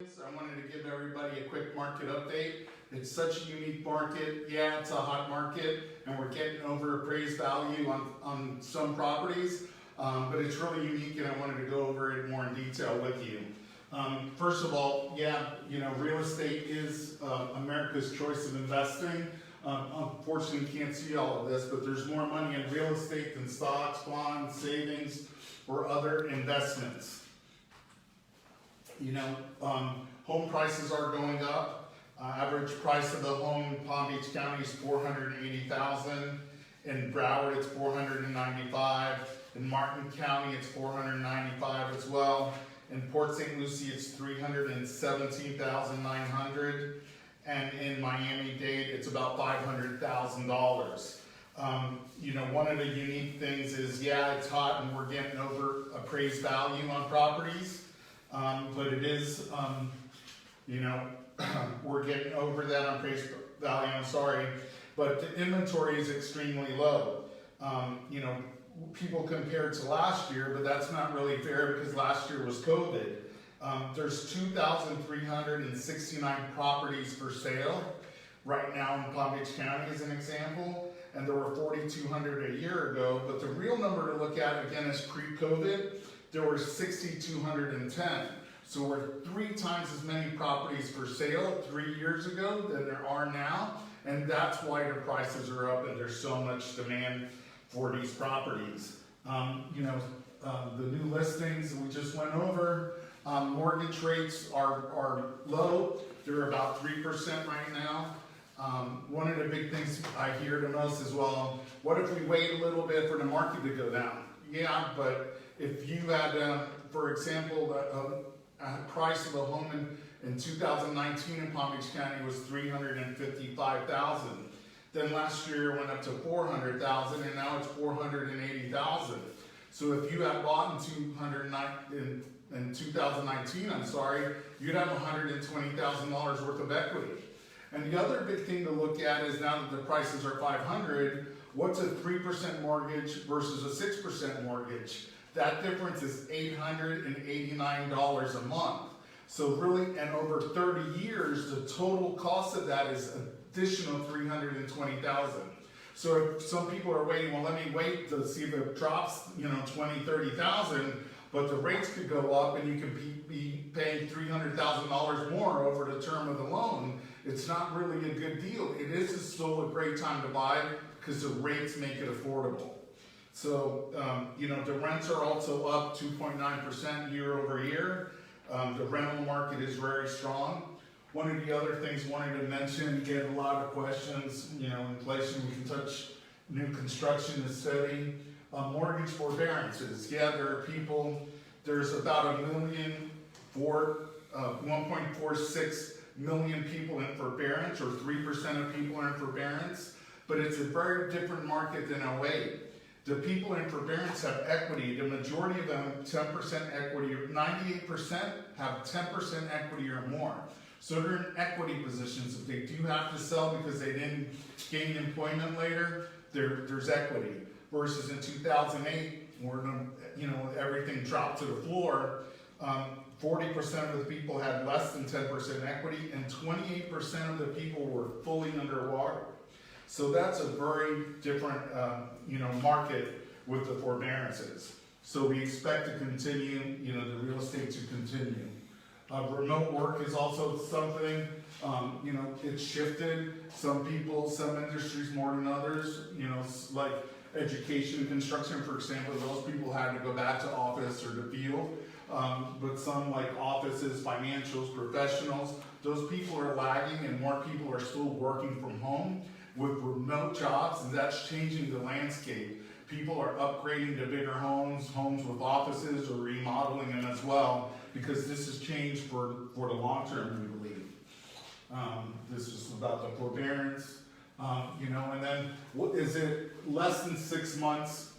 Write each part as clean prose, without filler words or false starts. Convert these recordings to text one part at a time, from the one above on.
I wanted to give everybody a quick market update. It's such a unique market. Yeah, it's a hot market, and we're getting over appraised value on some properties, but it's really unique, and I wanted to go over it more in detail with you. First of all, real estate is America's choice of investing. Unfortunately, you can't see all of this, but there's more money in real estate than stocks, bonds, savings, or other investments. Home prices are going up. Average price of the home in Palm Beach County is $480,000. In Broward, it's $495,000. In Martin County, it's $495,000 as well. In Port St. Lucie, it's $317,900. And in Miami-Dade, it's about $500,000. One of the unique things is, it's hot and we're getting over appraised value on properties. But it is, we're getting over that on appraised value, but the inventory is extremely low. People compared to last year, but that's not really fair because last year was COVID. There's 2,369 properties for sale right now in Palm Beach County as an example, and there were 4,200 a year ago, but the real number to look at again is pre-COVID. There were 6,210. So we're 3 times as many properties for sale 3 years ago than there are now. And that's why the prices are up and there's so much demand for these properties. The new listings we just went over, mortgage rates are low. They're about 3% right now. One of the big things I hear the most is, well, what if we wait a little bit for the market to go down? Yeah, but if you had, for example, price of a home in 2019 in Palm Beach County was $355,000. Then last year it went up to $400,000, and now it's $480,000. So if you had bought in 2019, you'd have $120,000 worth of equity. And the other big thing to look at is now that the prices are $500,000, what's a 3% mortgage versus a 6% mortgage? That difference is $889 a month. So really, and over 30 years, the total cost of that is additional $320,000. So if some people are waiting, well, let me wait to see if it drops, $20,000, $30,000, but the rates could go up and you could be paying $300,000 more over the term of the loan. It's not really a good deal. It is still a great time to buy because the rates make it affordable. So, the rents are also up 2.9% year over year. The rental market is very strong. One of the other things I wanted to mention, get a lot of questions, inflation, we can touch new construction is steady. Mortgage forbearances, there are people, there's about 1.46 million people in forbearance, or 3% of people are in forbearance, but it's a very different market than 08. The people in forbearance have equity. The majority of them have 10% equity. 98% have 10% equity or more. So they're in equity positions. If they do have to sell because they didn't gain employment later, there's equity. Versus in 2008, where everything dropped to the floor, 40% of the people had less than 10% equity, and 28% of the people were fully underwater. So that's a very different, market with the forbearances. So we expect to continue, the real estate to continue. Remote work is also something, it's shifted. Some people, some industries more than others, like education and construction, for example, those people had to go back to office or the field. But some like offices, financials, professionals, those people are lagging and more people are still working from home with remote jobs, and that's changing the landscape. People are upgrading to bigger homes with offices, or remodeling them as well, because this has changed for the long term, we believe. This is about the forbearance, and then what is it, less than 6 months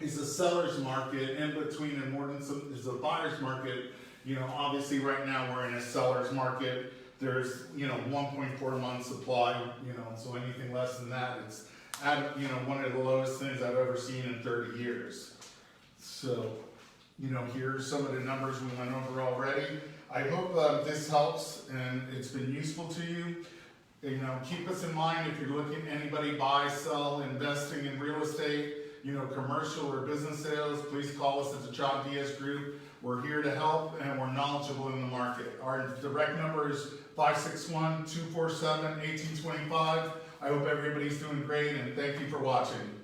is a seller's market, in between and more than some is a buyer's market. Obviously right now we're in a seller's market. There's 1.4 months supply, so anything less than that, it's at one of the lowest things I've ever seen in 30 years. So here's some of the numbers we went over already. I hope this helps and it's been useful to you. You know, keep us in mind if you're looking anybody buy, sell, investing in real estate, you know, commercial or business sales, please call us at the Diaz Group. We're here to help and we're knowledgeable in the market. Our direct number is 561-247-1825. I hope everybody's doing great and thank you for watching.